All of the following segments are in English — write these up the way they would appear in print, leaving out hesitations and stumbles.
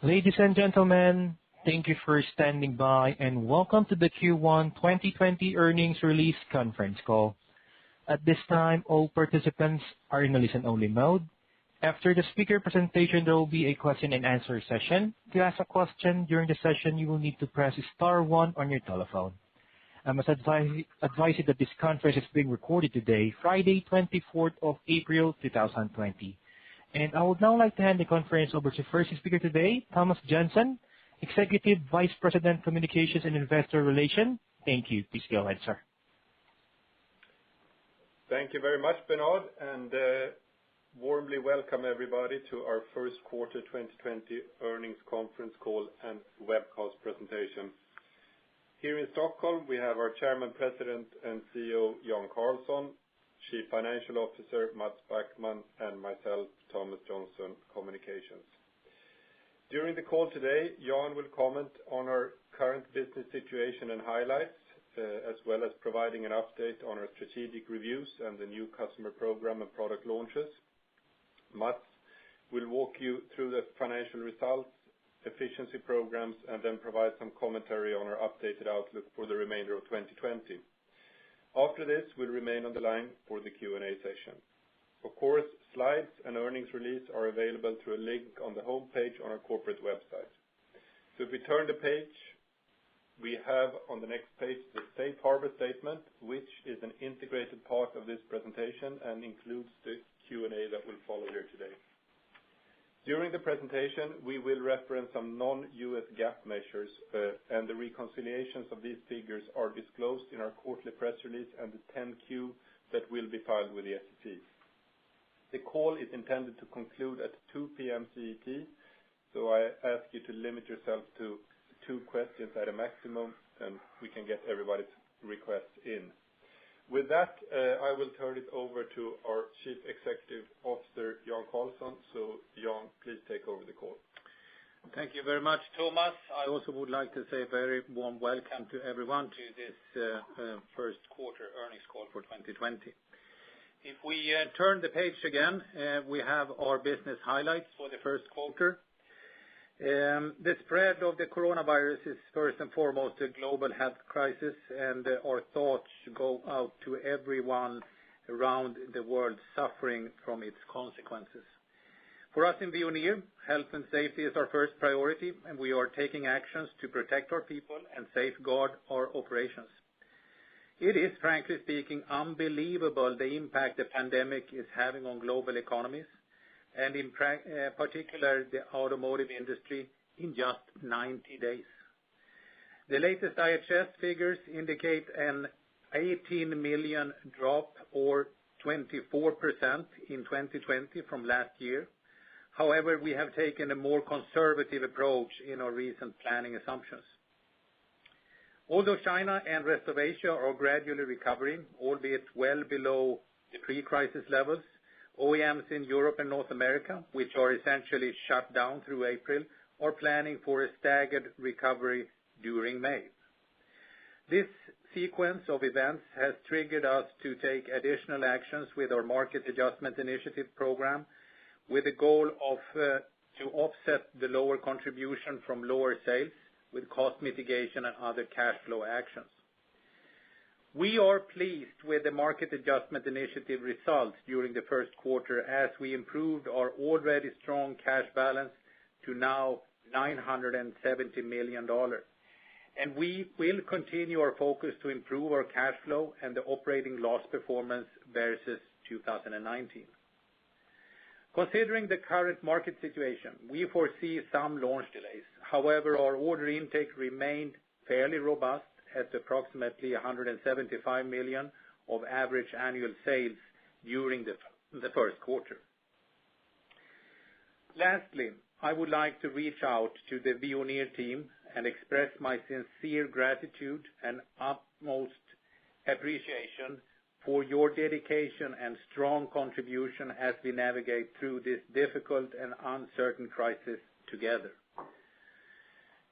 Ladies and gentlemen, thank you for standing by, and welcome to the Q1 2020 earnings release conference call. At this time, all participants are in a listen-only mode. After the speaker presentation, there will be a question and answer session. To ask a question during the session, you will need to press star 1 on your telephone. I must advise you that this conference is being recorded today, Friday, 24th of April, 2020. And I would now like to hand the conference over to first speaker today, Thomas Jensen, Executive Vice President, Communications and Investor Relations. Thank you. Please go ahead, sir. Thank you very much, Bernard, and warmly welcome everybody to our first quarter 2020 earnings conference call and webcast presentation. Here in Stockholm, we have our Chairman, President, and CEO, Jan Carlson, Chief Financial Officer, Mats Backman, and myself, Thomas Johnson, Communications. During the call today, Jan will comment on our current business situation and highlights, as well as providing an update on our strategic reviews and the new customer program and product launches. Mats will walk you through the financial results, efficiency programs, and then provide some commentary on our updated outlook for the remainder of 2020. After this, we'll remain on the line for the Q&A session. Of course, slides and earnings release are available through a link on the homepage on our corporate website. So if we turn the page, we have on the next page the Safe Harbor Statement, which is an integrated part of this presentation and includes the Q&A that will follow here today. During the presentation, we will reference some non-US GAAP measures, and the reconciliations of these figures are disclosed in our quarterly press release and the 10Q that will be filed with the SEC. The call is intended to conclude at 2 p.m. CET, so I ask you to limit yourself to 2 questions at a maximum, and we can get everybody's requests in. With that, I will turn it over to our Chief Executive Officer, Jan Carlson. So, Jan, please take over the call. Thank you very much, Thomas. I also would like to say a very warm welcome to everyone to this first quarter earnings call for 2020. If we turn the page again, we have our business highlights for the first quarter. The spread of the coronavirus is first and foremost a global health crisis, and our thoughts go out to everyone around the world suffering from its consequences. For us in Veoneer, health and safety is our first priority, and we are taking actions to protect our people and safeguard our operations. It is, frankly speaking, unbelievable the impact the pandemic is having on global economies, and in particular the automotive industry, in just 90 days. The latest IHS figures indicate an 18 million drop or 24% in 2020 from last year. However, we have taken a more conservative approach in our recent planning assumptions. Although China and rest of Asia are gradually recovering, albeit well below the pre-crisis levels, OEMs in Europe and North America, which are essentially shut down through April, are planning for a staggered recovery during May. This sequence of events has triggered us to take additional actions with our Market Adjustment Initiative program, with the goal of to offset the lower contribution from lower sales with cost mitigation and other cash flow actions. We are pleased with the Market Adjustment Initiative results during the first quarter, as we improved our already strong cash balance to now $970 million. And we will continue our focus to improve our cash flow and the operating loss performance versus 2019. Considering the current market situation, we foresee some launch delays. However, our order intake remained fairly robust at approximately $175 million of average annual sales during the first quarter. Lastly, I would like to reach out to the Veoneer team and express my sincere gratitude and utmost appreciation for your dedication and strong contribution as we navigate through this difficult and uncertain crisis together.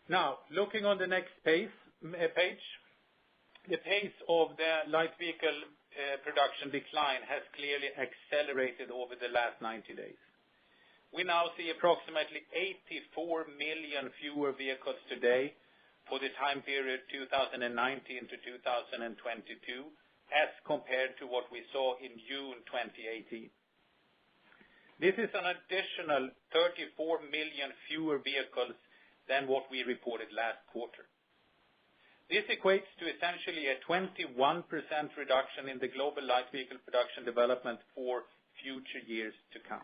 Now, looking on the next page, the pace of the light vehicle production decline has clearly accelerated over the last 90 days. we now see approximately 84 million fewer vehicles today for the time period 2019 to 2022 as compared to what we saw in June 2018. This is an additional 34 million fewer vehicles than what we reported last quarter. This equates to essentially a 21% reduction in the global light vehicle production development for future years to come.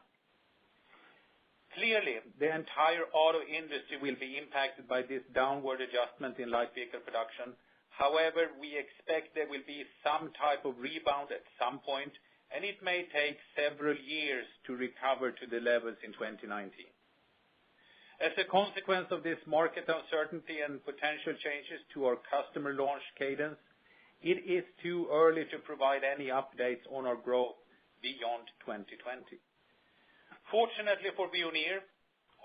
Clearly, the entire auto industry will be impacted by this downward adjustment in light vehicle production. However, we expect there will be some type of rebound at some point, and it may take several years to recover to the levels in 2019. As a consequence of this market uncertainty and potential changes to our customer launch cadence, it is too early to provide any updates on our growth beyond 2020. Fortunately for Veoneer,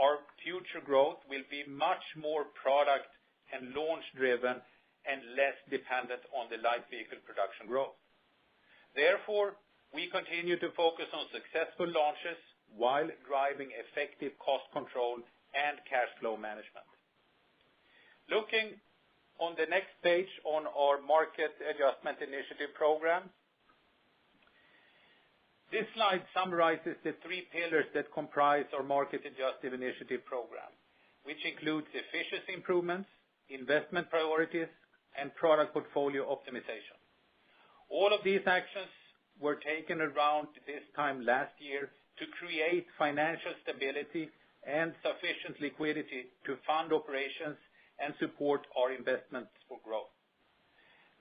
our future growth will be much more product and launch driven and less dependent on the light vehicle production growth. Therefore, we continue to focus on successful launches while driving effective cost control and cash flow management. Looking on the next page on our Market Adjustment Initiative program, this slide summarizes the three pillars that comprise our Market Adjustment Initiative program, which includes efficiency improvements, investment priorities, and product portfolio optimization. All of these actions were taken around this time last year to create financial stability and sufficient liquidity to fund operations and support our investments for growth.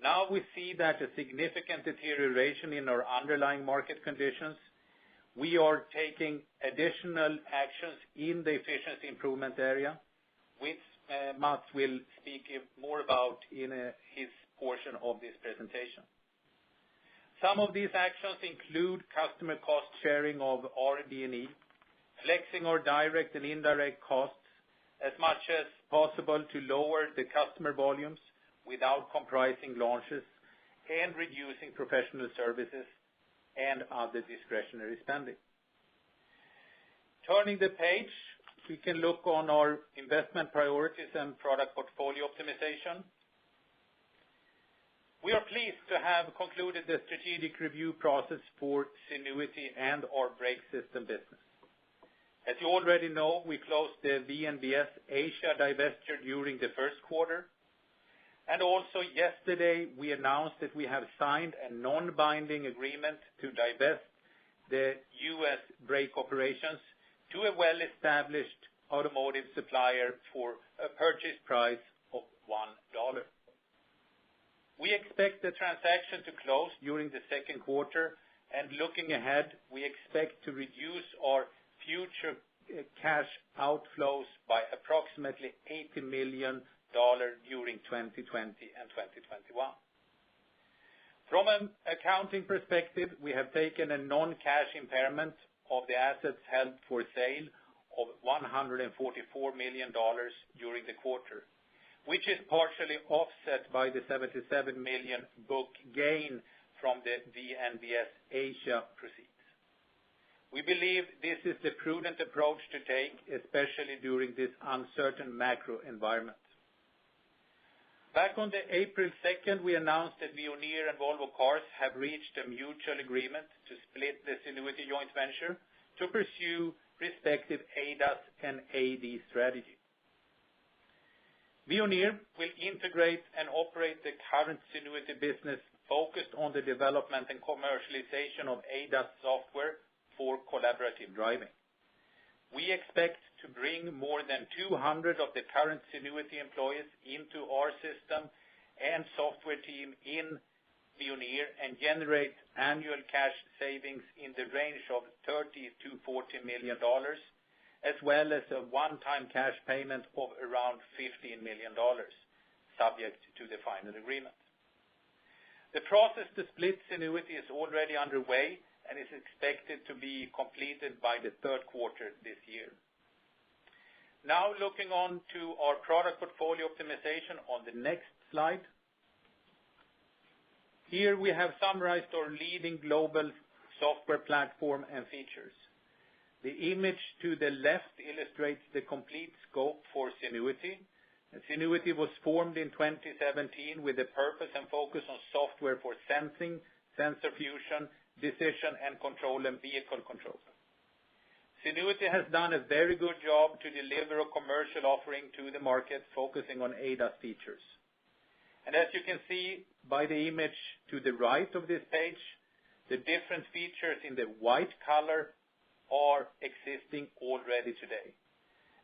Now we see that a significant deterioration in our underlying market conditions. We are taking additional actions in the efficiency improvement area, which Mats will speak more about in his portion of this presentation. Some of these actions include customer cost sharing of RD&E, flexing our direct and indirect costs as much as possible to lower the customer volumes without comprising launches, and reducing professional services and other discretionary spending. Turning the page, we can look on our investment priorities and product portfolio optimization. We are pleased to have concluded the strategic review process for Zenuity and our brake system business. As you already know, we closed the VNBS Asia divestiture during the first quarter. And also yesterday, we announced that we have signed a non-binding agreement to divest the U.S. brake operations to a well-established automotive supplier for a purchase price of $1. We expect the transaction to close during the second quarter, and looking ahead, we expect to reduce our future cash outflows by approximately $80 million during 2020 and 2021. From an accounting perspective, we have taken a non-cash impairment of the assets held for sale of $144 million during the quarter, which is partially offset by the $77 million book gain from the VNBS Asia proceeds. We believe this is the prudent approach to take, especially during this uncertain macro environment. Back on the April 2nd, we announced that Veoneer and Volvo Cars have reached a mutual agreement to split the Zenuity joint venture to pursue respective ADAS and AD strategy. Veoneer will integrate and operate the current Zenuity business focused on the development and commercialization of ADAS software for collaborative driving. We expect to bring more than 200 of the current Zenuity employees into our system and software team in Veoneer and generate annual cash savings in the range of $30 to $40 million, as well as a one-time cash payment of around $15 million, subject to the final agreement. The process to split Zenuity is already underway and is expected to be completed by the third quarter this year. Now looking on to our product portfolio optimization on the next slide. Here we have summarized our leading global software platform and features. The image to the left illustrates the complete scope for Zenuity. Zenuity was formed in 2017 with the purpose and focus on software for sensing, sensor fusion, decision and control, and vehicle control. Zenuity has done a very good job to deliver a commercial offering to the market focusing on ADAS features. And as you can see by the image to the right of this page, the different features in the white color are existing already today.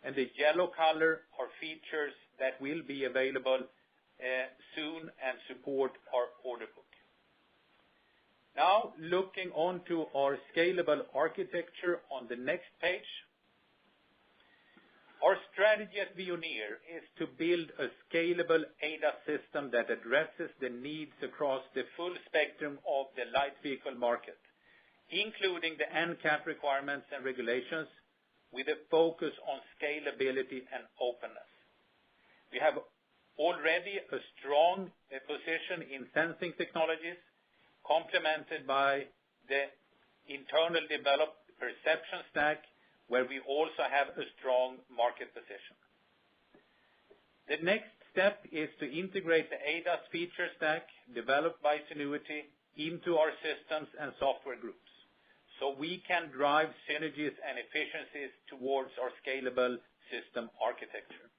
And the yellow color are features that will be available soon and support our order book. Now, looking onto our scalable architecture on the next page. Our strategy at Veoneer is to build a scalable ADAS system that addresses the needs across the full spectrum of the light vehicle market, including the NCAP requirements and regulations, with a focus on scalability and openness. We have already a strong position in sensing technologies, complemented by the internal developed perception stack, where we also have a strong market position. The next step is to integrate the ADAS feature stack developed by Zenuity into our systems and software groups, so we can drive synergies and efficiencies towards our scalable system architecture.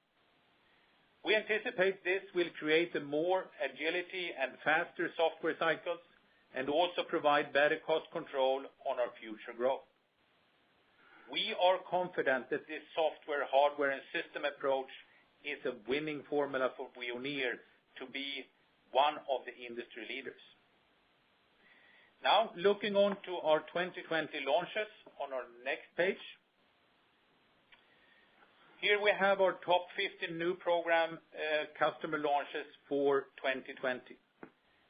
We anticipate this will create a more agility and faster software cycles, and also provide better cost control on our future growth. We are confident that this software, hardware, and system approach is a winning formula for Veoneer to be one of the industry leaders. Now, looking on to our 2020 launches on our next page. Here we have our top 15 new program customer launches for 2020.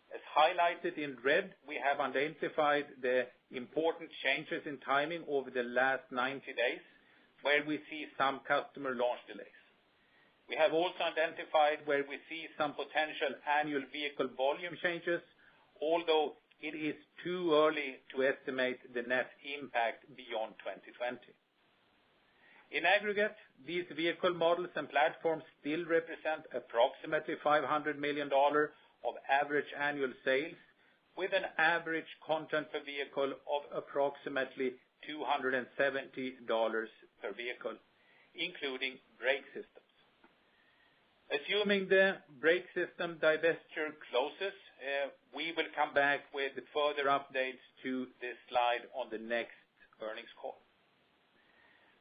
As highlighted in red, we have identified the important changes in timing over the last 90 days, where we see some customer launch delays. We have also identified where we see some potential annual vehicle volume changes, although it is too early to estimate the net impact beyond 2020. In aggregate, these vehicle models and platforms still represent approximately $500 million of average annual sales, with an average content per vehicle of approximately $270 per vehicle, including brake systems. Assuming the brake system divestiture closes, we will come back with further updates to this slide on the next earnings call.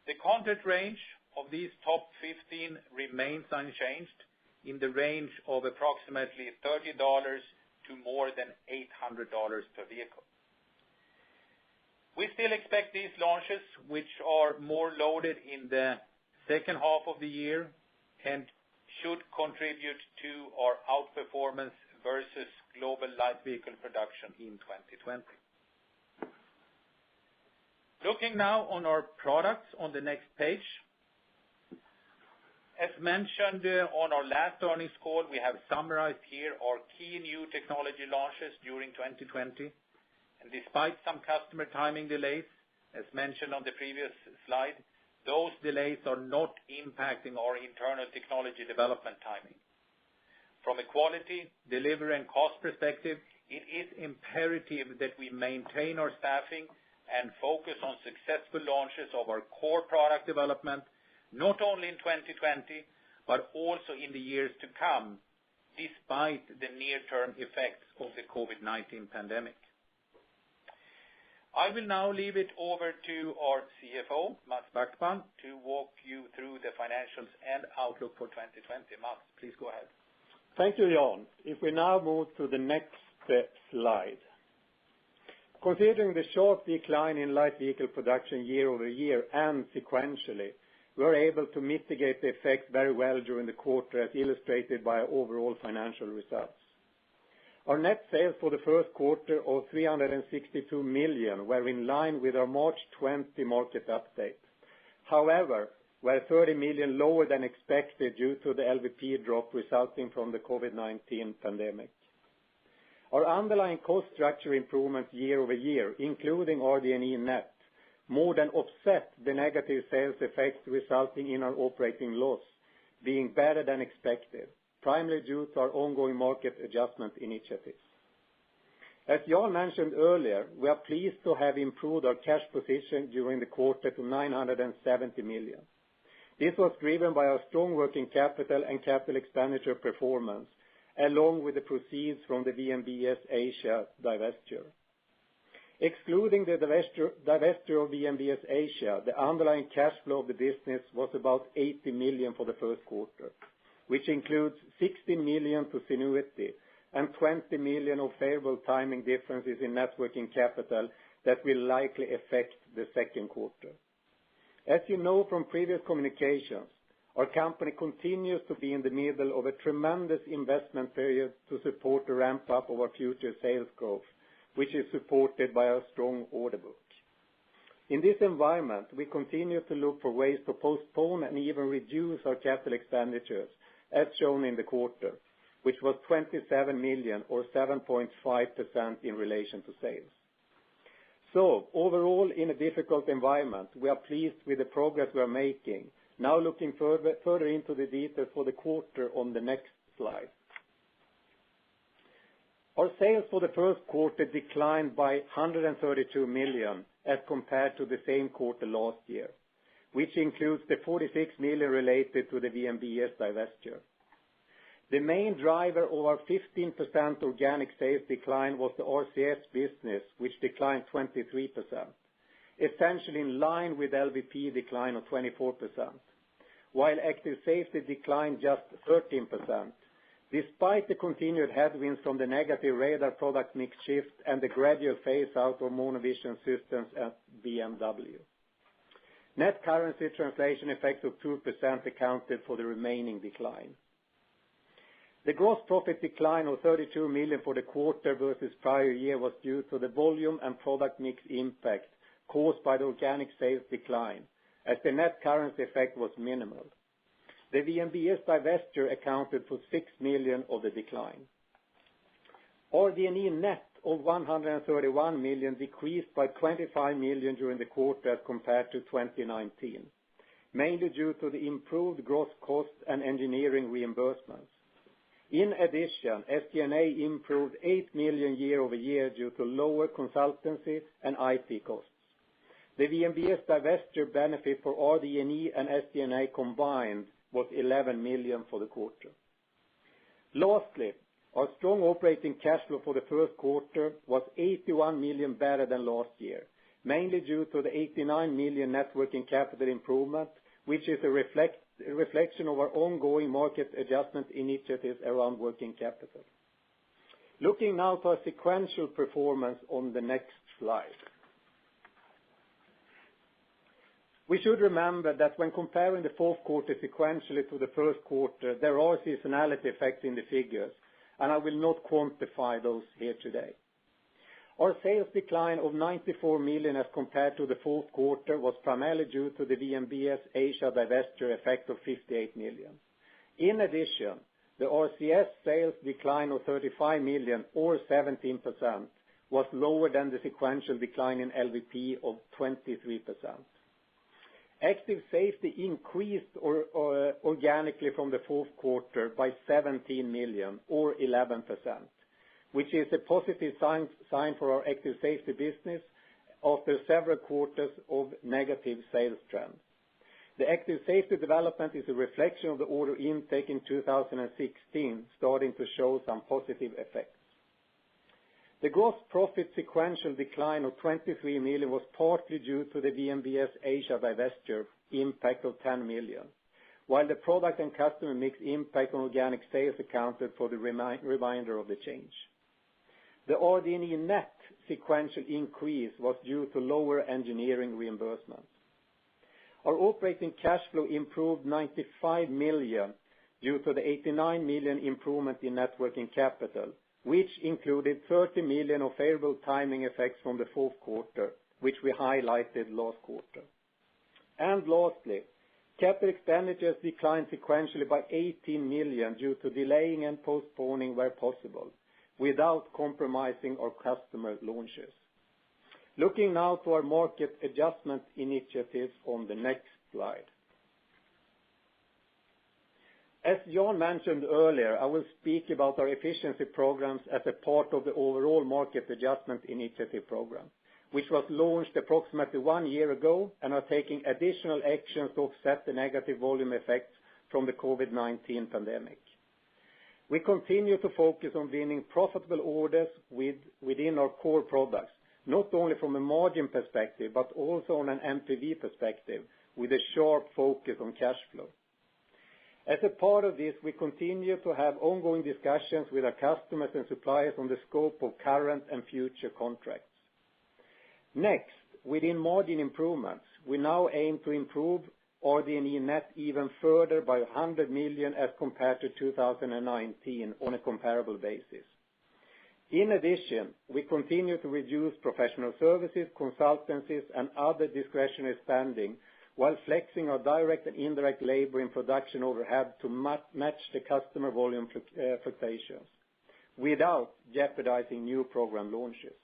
The content range of these top 15 remains unchanged, in the range of approximately $30 to more than $800 per vehicle. We still expect these launches, which are more loaded in the second half of the year, and should contribute to our outperformance versus global light vehicle production in 2020. Looking now on our products on the next page. As mentioned on our last earnings call, we have summarized here our key new technology launches during 2020. And despite some customer timing delays, as mentioned on the previous slide, those delays are not impacting our internal technology development timing. From a quality, delivery, and cost perspective, it is imperative that we maintain our staffing and focus on successful launches of our core product development, not only in 2020, but also in the years to come, despite the near-term effects of the COVID-19 pandemic. I will now leave it over to our CFO, Mats Backman, to walk you through the financials and outlook for 2020. Mats, please go ahead. Thank you, Jan. If we now move to the next slide. Considering the sharp decline in light vehicle production year-over-year and sequentially, we were able to mitigate the effect very well during the quarter, as illustrated by our overall financial results. Our net sales for the first quarter of $362 million were in line with our March 20 market update. However, were $30 million lower than expected due to the LVP drop resulting from the COVID-19 pandemic. Our underlying cost structure improvements year-over-year, including RD&E net, more than offset the negative sales effects, resulting in our operating loss being better than expected, primarily due to our ongoing market adjustment initiatives. As Jan mentioned earlier, we are pleased to have improved our cash position during the quarter to 970 million. This was driven by our strong working capital and capital expenditure performance, along with the proceeds from the VNBS Asia divestiture. Excluding the divestiture of VNBS Asia, the underlying cash flow of the business was about 80 million for the first quarter, which includes 16 million to Zenuity and 20 million of favorable timing differences in net working capital that will likely affect the second quarter. As you know from previous communications, our company continues to be in the middle of a tremendous investment period to support the ramp-up of our future sales growth, which is supported by our strong order book. In this environment, we continue to look for ways to postpone and even reduce our capital expenditures, as shown in the quarter, which was 27 million or 7.5% in relation to sales. So, overall, in a difficult environment, we are pleased with the progress we are making. Now looking further into the details for the quarter on the next slide. Our sales for the first quarter declined by 132 million as compared to the same quarter last year, which includes the 46 million related to the VNBS divestiture. The main driver of our 15% organic sales decline was the RCS business, which declined 23%, essentially in line with LVP decline of 24%, while active safety declined just 13%, despite the continued headwinds from the negative radar product mix shift and the gradual phase-out of monovision systems at BMW. Net currency translation effects of 2% accounted for the remaining decline. The gross profit decline of 32 million for the quarter versus prior year was due to the volume and product mix impact caused by the organic sales decline, as the net currency effect was minimal. The VNBS divestiture accounted for 6 million of the decline. RD&E net of 131 million decreased by 25 million during the quarter as compared to 2019, mainly due to the improved gross cost and engineering reimbursements. In addition, SG&A improved 8 million year-over-year due to lower consultancy and IT costs. The VNBS divestiture benefit for RD&E and SG&A combined was 11 million for the quarter. Lastly, our strong operating cash flow for the first quarter was 81 million better than last year, mainly due to the 89 million net working capital improvement, which is a reflection of our ongoing market adjustment initiatives around working capital. Looking now to our sequential performance on the next slide. We should remember that when comparing the fourth quarter sequentially to the first quarter, there are seasonality effects in the figures, and I will not quantify those here today. Our sales decline of 94 million as compared to the fourth quarter was primarily due to the VNBS Asia divestiture effect of 58 million. In addition, the RCS sales decline of 35 million or 17% was lower than the sequential decline in LVP of 23%. Active safety increased organically from the fourth quarter by 17 million or 11%, which is a positive sign for our active safety business after several quarters of negative sales trends. The active safety development is a reflection of the order intake in 2016 starting to show some positive effects. The gross profit sequential decline of 23 million was partly due to the VNBS Asia divestiture impact of 10 million, while the product and customer mix impact on organic sales accounted for the remainder of the change. The RD&E net sequential increase was due to lower engineering reimbursements. Our operating cash flow improved 95 million due to the 89 million improvement in net working capital, which included 30 million of favorable timing effects from the fourth quarter, which we highlighted last quarter. And lastly, capital expenditures declined sequentially by 18 million due to delaying and postponing where possible, without compromising our customer launches. Looking now to our market adjustment initiatives on the next slide. As Jan mentioned earlier, I will speak about our efficiency programs as a part of the overall market adjustment initiative program, which was launched approximately 1 year ago and are taking additional actions to offset the negative volume effects from the COVID-19 pandemic. We continue to focus on winning profitable orders within our core products, not only from a margin perspective, but also on an MPV perspective, with a sharp focus on cash flow. As a part of this, we continue to have ongoing discussions with our customers and suppliers on the scope of current and future contracts. Next, within margin improvements, we now aim to improve RD&E net even further by 100 million as compared to 2019 on a comparable basis. In addition, we continue to reduce professional services, consultancies, and other discretionary spending while flexing our direct and indirect labor in production overhead to match the customer volume fluctuations without jeopardizing new program launches.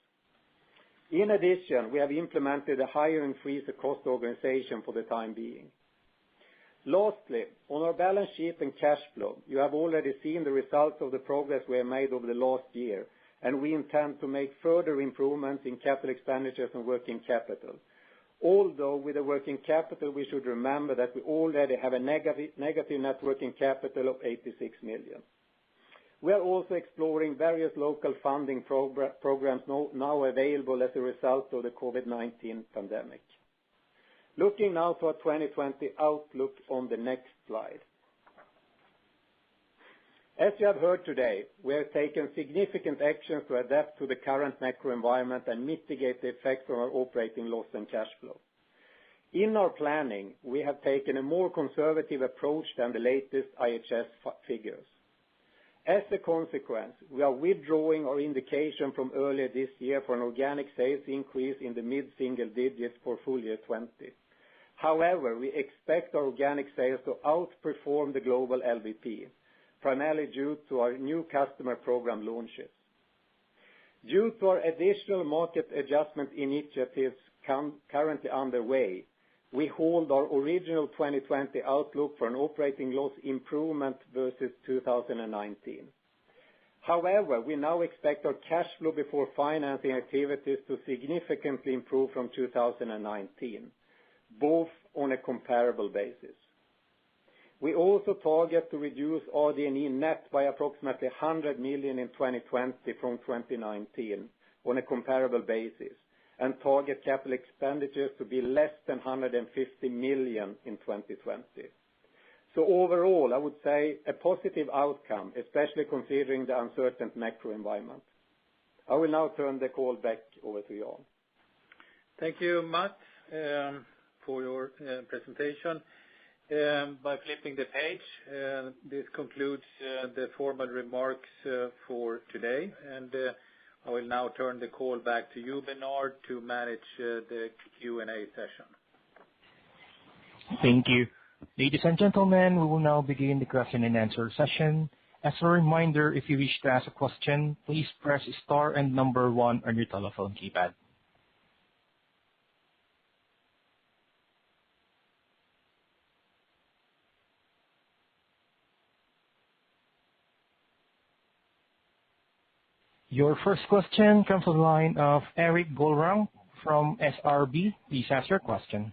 In addition, we have implemented a hiring freeze across the organization for the time being. Lastly, on our balance sheet and cash flow, you have already seen the results of the progress we have made over the last year, and we intend to make further improvements in capital expenditures and working capital. Although with the working capital, we should remember that we already have a negative net working capital of 86 million. We are also exploring various local funding programs now available as a result of the COVID-19 pandemic. Looking now to our 2020 outlook on the next slide. As you have heard today, we have taken significant actions to adapt to the current macro environment and mitigate the effects on our operating loss and cash flow. In our planning, we have taken a more conservative approach than the latest IHS figures. As a consequence, we are withdrawing our indication from earlier this year for an organic sales increase in the mid-single digits for full year 2020. However, we expect our organic sales to outperform the global LVP, primarily due to our new customer program launches. Due to our additional market adjustment initiatives currently underway, we hold our original 2020 outlook for an operating loss improvement versus 2019. However, we now expect our cash flow before financing activities to significantly improve from 2019, both on a comparable basis. We also target to reduce RD&E net by approximately 100 million in 2020 from 2019 on a comparable basis, and target capital expenditures to be less than 150 million in 2020. So overall, I would say a positive outcome, especially considering the uncertain macro environment. I will now turn the call back over to Jan. Thank you, Mats, for your presentation. By flipping the page, this concludes the formal remarks for today, and I will now turn the call back to you, Bernard, to manage the Q&A session. Thank you. Ladies and gentlemen, we will now begin the question and answer session. As a reminder, if you wish to ask a question, please press star and number 1 on your telephone keypad. Your first question comes from the line of Erik Golrang from SRB. Please ask your question.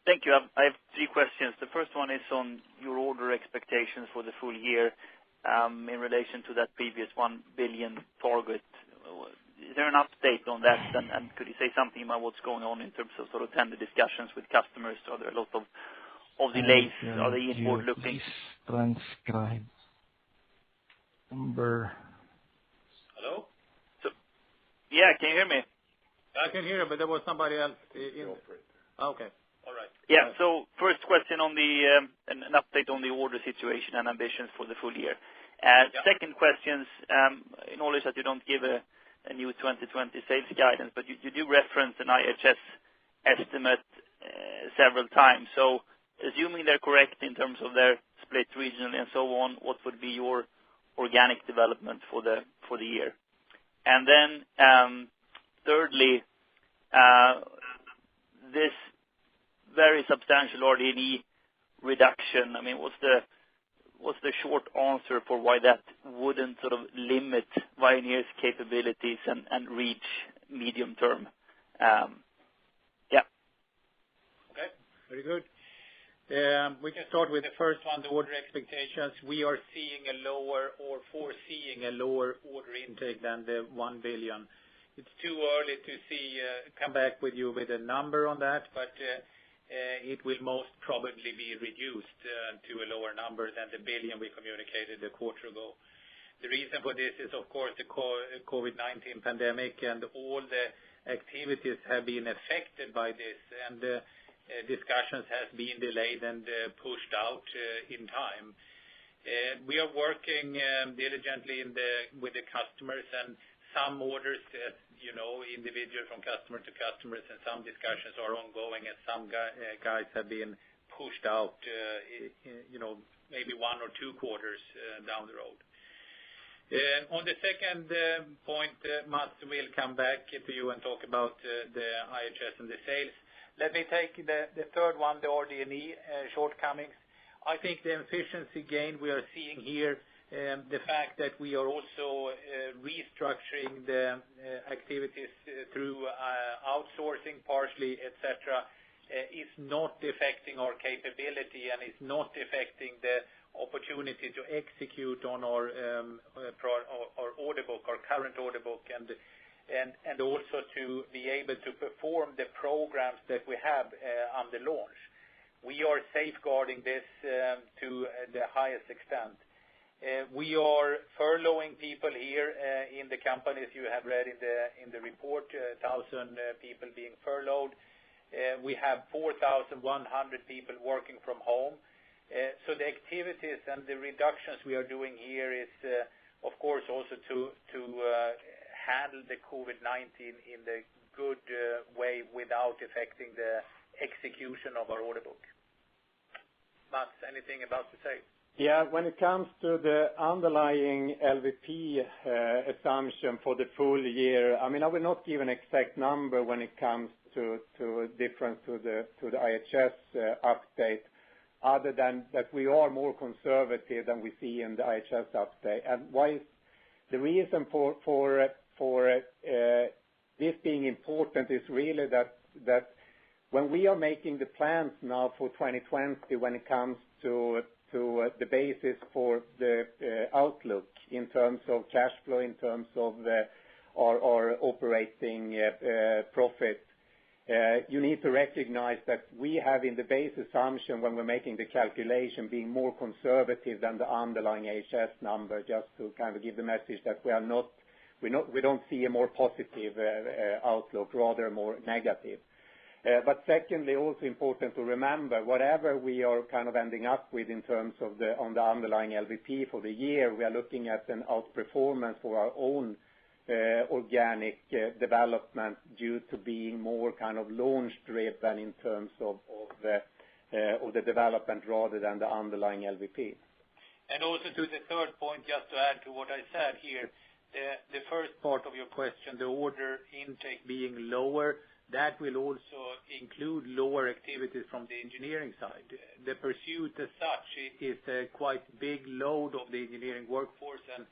Thank you. I have 3 questions. The first one is on your order expectations for the full year in relation to that previous 1 billion target. Is there an update on that? And could you say something about what's going on in terms of sort of tender discussions with customers? Are there a lot of delays? Are they inward looking? Please transcribe. Number. Hello? Yeah, can you hear me? I can hear you, but there was somebody else in. Okay. All right. Yeah. So first question on an update on the order situation and ambitions for the full year. Second question, in knowledge that you don't give a new 2020 sales guidance, but you do reference an IHS estimate several times. So assuming they're correct in terms of their split regionally and so on, what would be your organic development for the year? And then thirdly, this very substantial RD&E reduction. I mean, what's the short answer for why that wouldn't sort of limit Veoneer's capabilities and reach medium term? Yeah. Okay, very good. We can start with the first one, the order expectations. We are seeing a lower or foreseeing a lower order intake than the 1 billion. It's too early to come back with you with a number on that, but it will most probably be reduced to a lower number than the 1 billion we communicated a quarter ago. The reason for this is, of course, the COVID-19 pandemic, and all the activities have been affected by this, and discussions has been delayed and pushed out in time. We are working diligently with the customers, and some orders, you know, individual from customer to customers, and some discussions are ongoing, and some guys have been pushed out, you know, maybe 1 or 2 quarters down the road. On the second point, Mats will come back to you and talk about the IHS and the sales. Let me take the third one, the RD&E shortcomings. I think the efficiency gain we are seeing here, the fact that we are also restructuring the activities through outsourcing partially, etc., is not affecting our capability and is not affecting the opportunity to execute on our order book, our current order book, and also to be able to perform the programs that we have on the launch. We are safeguarding this to the highest extent. We are furloughing people here in the companies. You have read in the report, 1,000 people being furloughed. We have 4,100 people working from home. So the activities and the reductions we are doing here is, of course, also to handle the COVID-19 in the good way without affecting the execution of our order book. Mats, anything about to say? Yeah, when it comes to the underlying LVP assumption for the full year, I mean, I will not give an exact number when it comes to difference to the IHS update, other than that we are more conservative than we see in the IHS update. And why is the reason for this being important is really that when we are making the plans now for 2020, when it comes to the basis for the outlook in terms of cash flow, in terms of our operating profit, you need to recognize that we have in the base assumption when we're making the calculation being more conservative than the underlying IHS number, just to kind of give the message that we don't see a more positive outlook, rather more negative. But secondly, also important to remember, whatever we are kind of ending up with in terms of on the underlying LVP for the year, we are looking at an outperformance for our own organic development due to being more kind of launch driven in terms of the development rather than the underlying LVP. And also to the third point, just to add to what I said here, the first part of your question, the order intake being lower, that will also include lower activities from the engineering side. The pursuit as such is a quite big load of the engineering workforce, and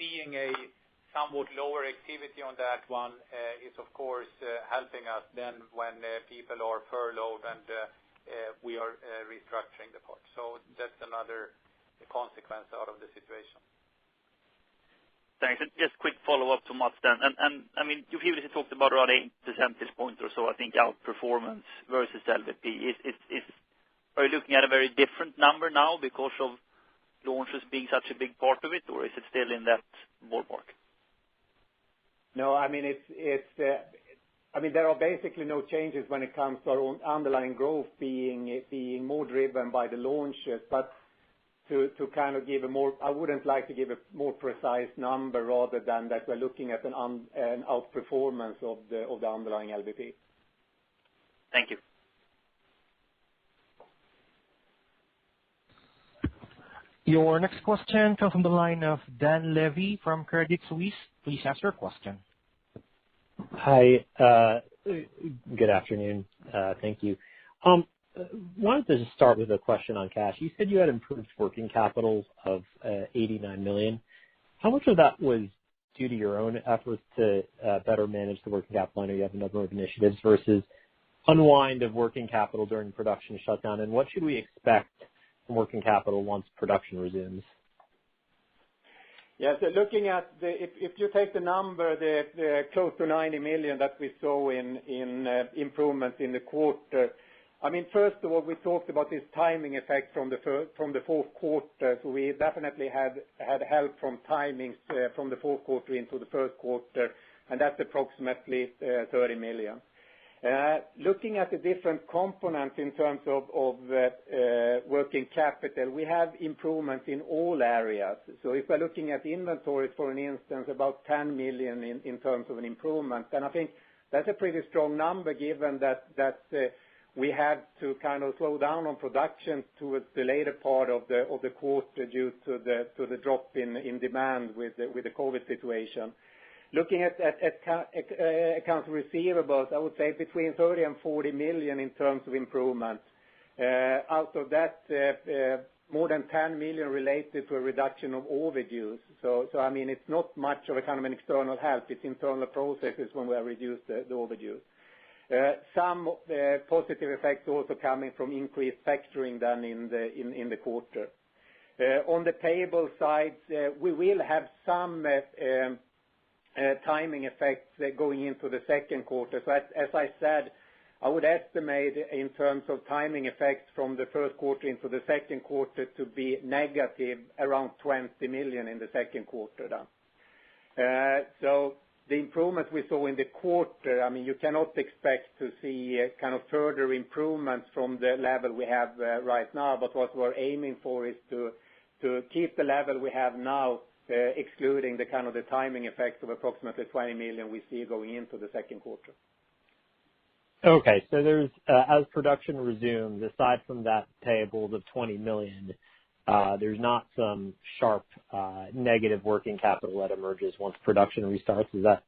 seeing a somewhat lower activity on that one is of course helping us then when people are furloughed and we are restructuring the part. So that's another consequence out of the situation. Thanks. And just quick follow-up to Mats then. And I mean, you previously talked about around 8 percentage points or so, I think, outperformance versus LVP. Are you looking at a very different number now because of launches being such a big part of it, or is it still in that ballpark? No, I mean, there are basically no changes when it comes to our own underlying growth being more driven by the launches, but to kind of give I wouldn't like to give a more precise number rather than that we're looking at an outperformance of the underlying LVP. Thank you. Your next question comes from the line of Dan Levy from Credit Suisse. Please ask your question. Hi. Good afternoon. Thank you. Wanted to just start with a question on cash. You said you had improved working capital of 89 million. How much of that was due to your own efforts to better manage the working capital? I know you have a number of initiatives versus unwind of working capital during production shutdown. And what should we expect from working capital once production resumes? Yeah, so looking at if you take the number, the close to 90 million that we saw in improvements in the quarter. I mean, first of all, we talked about this timing effect from the fourth quarter. So we definitely had help from timings from the fourth quarter into the first quarter, and that's approximately 30 million. Looking at the different components in terms of working capital, we have improvements in all areas. So if we're looking at inventories, for an instance, about 10 million in terms of an improvement, then I think that's a pretty strong number given that we had to kind of slow down on production towards the later part of the quarter due to the drop in demand with the COVID situation. Looking at accounts receivables, I would say between 30 and 40 million in terms of improvement. Out of that, more than 10 million related to a reduction of overdues. So I mean, it's not much of a kind of an external help. It's internal processes when we have reduced the overdues. Some positive effects also coming from increased factoring than in the quarter. On the payable side, we will have some timing effects going into the second quarter. So as I said, I would estimate in terms of timing effects from the first quarter into the second quarter to be negative around 20 million in the second quarter then. So the improvements we saw in the quarter, I mean, you cannot expect to see kind of further improvements from the level we have right now, but what we're aiming for is to keep the level we have now, excluding the kind of the timing effect of approximately 20 million we see going into the second quarter. Okay, so there's as production resumes, aside from that payables of 20 million, there's not some sharp negative working capital that emerges once production restarts. Is that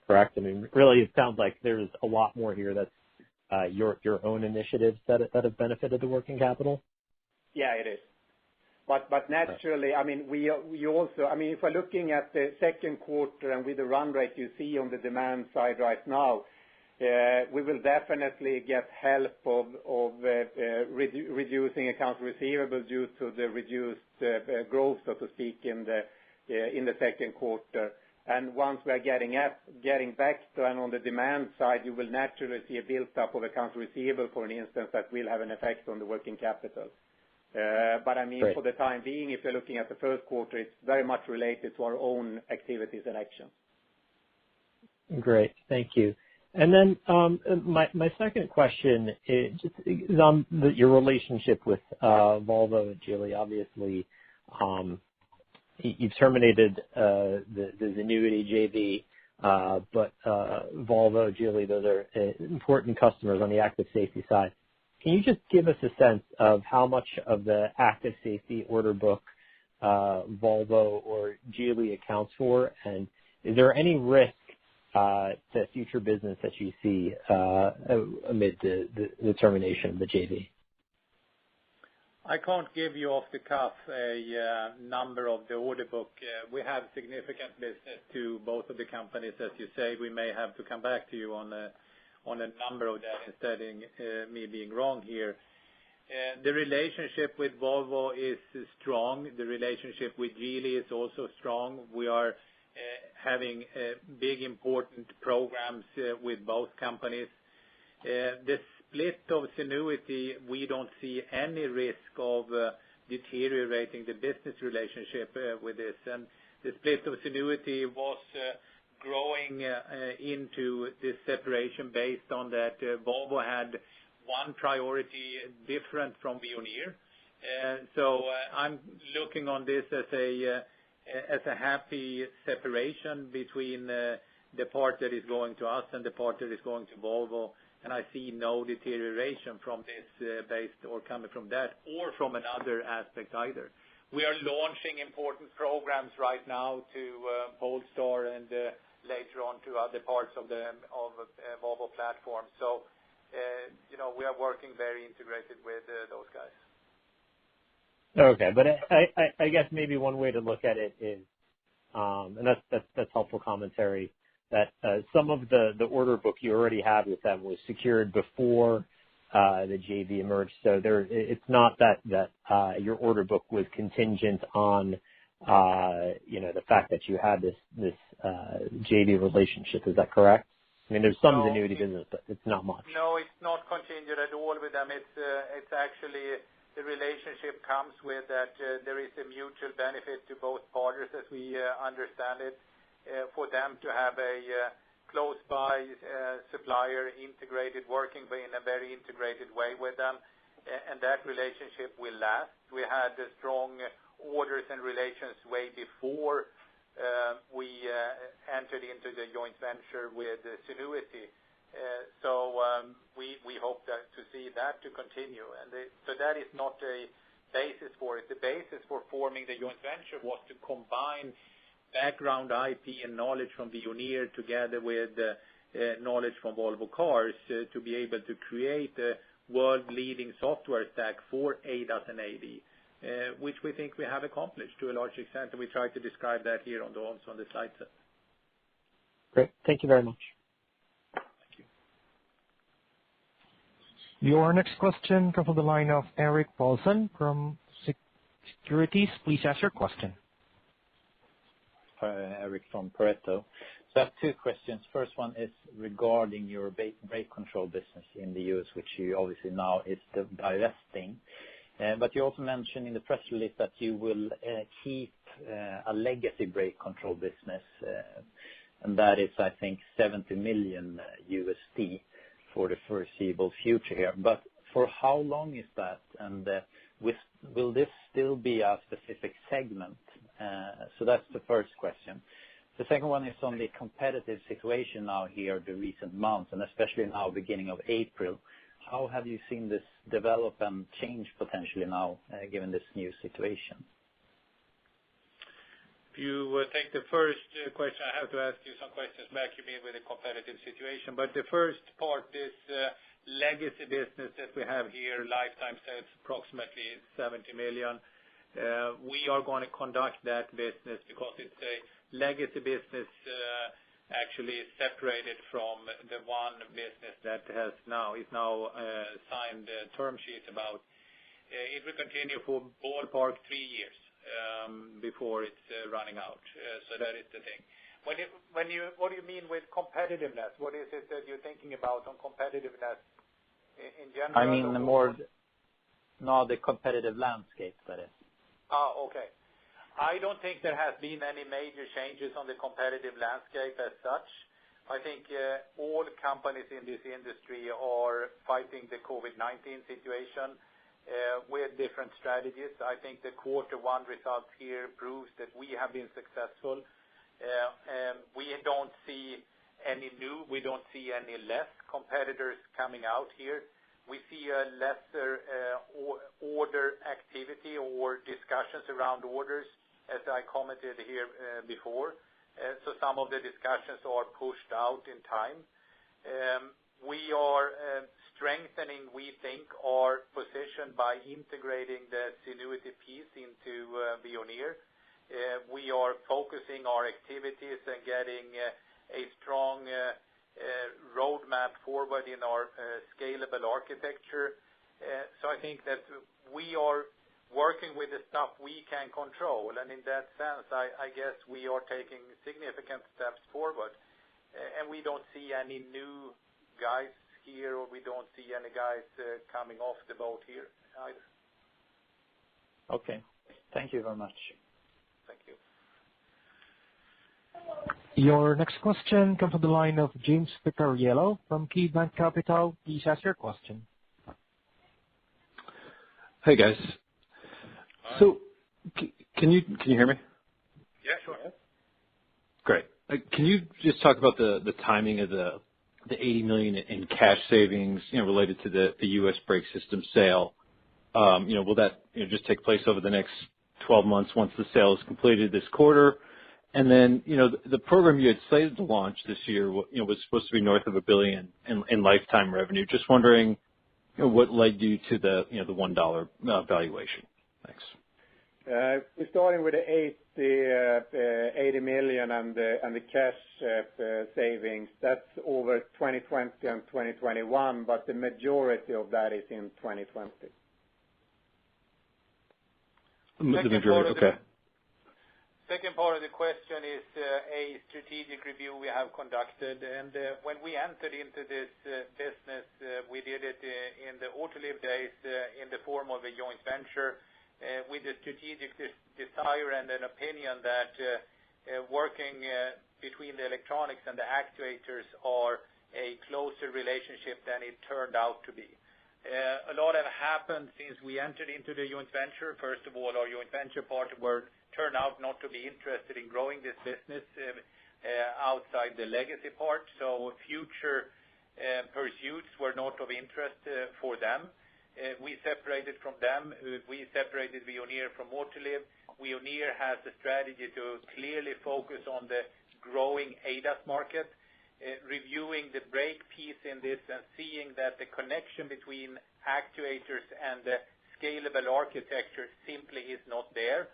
correct? I mean, really, it sounds like there's a lot more here that's your own initiatives that have benefited the working capital. Yeah, it is. But naturally, I mean, we also, I mean, if we're looking at the second quarter and with the run rate you see on the demand side right now, we will definitely get help of reducing accounts receivable due to the reduced growth, so to speak, in the second quarter. And once we are getting back to, and on the demand side, you will naturally see a build-up of accounts receivable, for an instance, that will have an effect on the working capital. But I mean, Great. For the time being, if you're looking at the first quarter, it's very much related to our own activities and actions. Great. Thank you. And then my second question is on your relationship with Volvo and Geely. Obviously, you've terminated the Zenuity JV, but Volvo, Geely, those are important customers on the active safety side. Can you just give us a sense of how much of the active safety order book Volvo or Geely accounts for? And is there any risk to future business that you see amid the termination of the JV? I can't give you off the cuff a number of the order book. We have significant business to both of the companies. As you say, we may have to come back to you on a number of that instead of me being wrong here. The relationship with Volvo is strong. The relationship with Geely is also strong. We are having big important programs with both companies. The split of Zenuity, we don't see any risk of deteriorating the business relationship with this. And the split of Zenuity was growing into this separation based on that Volvo had one priority different from Veoneer. So I'm looking on this as a happy separation between the part that is going to us and the part that is going to Volvo, and I see no deterioration from this based or coming from that or from another aspect either. We are launching important programs right now to Polestar and later on to other parts of the Volvo platform. So, we are working very integrated with those guys. Okay, but I guess maybe one way to look at it is, and that's helpful commentary, that some of the order book you already have with them was secured before the JV emerged. So it's not that your order book was contingent on the fact that you had this JV relationship. Is that correct? I mean, there's some annuity business, but it's not much. No, it's not contingent at all with them. It's actually the relationship comes with that there is a mutual benefit to both parties, as we understand it, for them to have a close by supplier integrated, working in a very integrated way with them, and that relationship will last. We had strong orders and relations way before we entered into the joint venture with Zenuity. So we hope to see that to continue. And so that is not a basis for it. The basis for forming the joint venture was to combine background IP and knowledge from Veoneer together with knowledge from Volvo Cars to be able to create a world-leading software stack for ADAS and AD. Which we think we have accomplished to a large extent, and we try to describe that here on the slide set. Great. Thank you very much. Thank you. Your next question comes from the line of Erik Paulsson from Securities. Please ask your question. Eric from Pareto. So I have two questions. First one is regarding your brake control business in the US, which you obviously now is divesting. But you also mentioned in the press release that you will keep a legacy brake control business, and that is, I think, $70 million for the foreseeable future here. But for how long is that? And will this still be a specific segment? So that's the first question. The second one is on the competitive situation now here the recent months, and especially now beginning of April. How have you seen this develop and change potentially now, given this new situation? If you take the first question, I have to ask you some questions back. You mean with the competitive situation. But the first part is legacy business that we have here, lifetime sales approximately 70 million. We are going to conduct that business because it's a legacy business actually separated from the one business that is now signed term sheet about. It will continue for ballpark 3 years before it's running out. So that is the thing. What do you mean with competitiveness? What is it that you're thinking about on competitiveness in general? I mean the competitive landscape, that is. Okay. I don't think there has been any major changes on the competitive landscape as such. I think all companies in this industry are fighting the COVID-19 situation with different strategies. I think the quarter one results here proves that we have been successful. We don't see any new, we don't see any less competitors coming out here. We see a lesser order activity or discussions around orders, as I commented here before. So some of the discussions are pushed out in time. We are strengthening, we think, our position by integrating the Zenuity piece into Veoneer. We are focusing our activities and getting a strong roadmap forward in our scalable architecture. So I think that we are working with the stuff we can control, and in that sense, I guess we are taking significant steps forward. And we don't see any new guys here, or we don't see any guys coming off the boat here either. Okay. Thank you very much. Thank you. Your next question comes from the line of James Picariello from KeyBanc Capital. Please ask your question. Hey, guys. So, can you hear me? Yeah, sure. Great. Can you just talk about the timing of the $80 million in cash savings, related to the U.S. brake system sale? Will that just take place over the next 12 months once the sale is completed this quarter. And then, the program you had slated to launch this year, was supposed to be north of $1 billion in lifetime revenue. Just wondering, what led you to the $1 valuation? Thanks. We're starting with the 80 million and the cash savings. That's over 2020 and 2021, but the majority of that is in 2020. The majority, okay. Second part of the question is a strategic review we have conducted. And when we entered into this business, we did it in the Autoliv days in the form of a joint venture with a strategic desire and an opinion that working between the electronics and the actuators are a closer relationship than it turned out to be. A lot have happened since we entered into the joint venture. First of all, our joint venture partner turned out not to be interested in growing this business outside the legacy part. So future pursuits were not of interest for them. We separated from them. We separated Veoneer from Autoliv. Veoneer has a strategy to clearly focus on the growing ADAS market. Reviewing the brake piece in this and seeing that the connection between actuators and the scalable architecture simply is not there.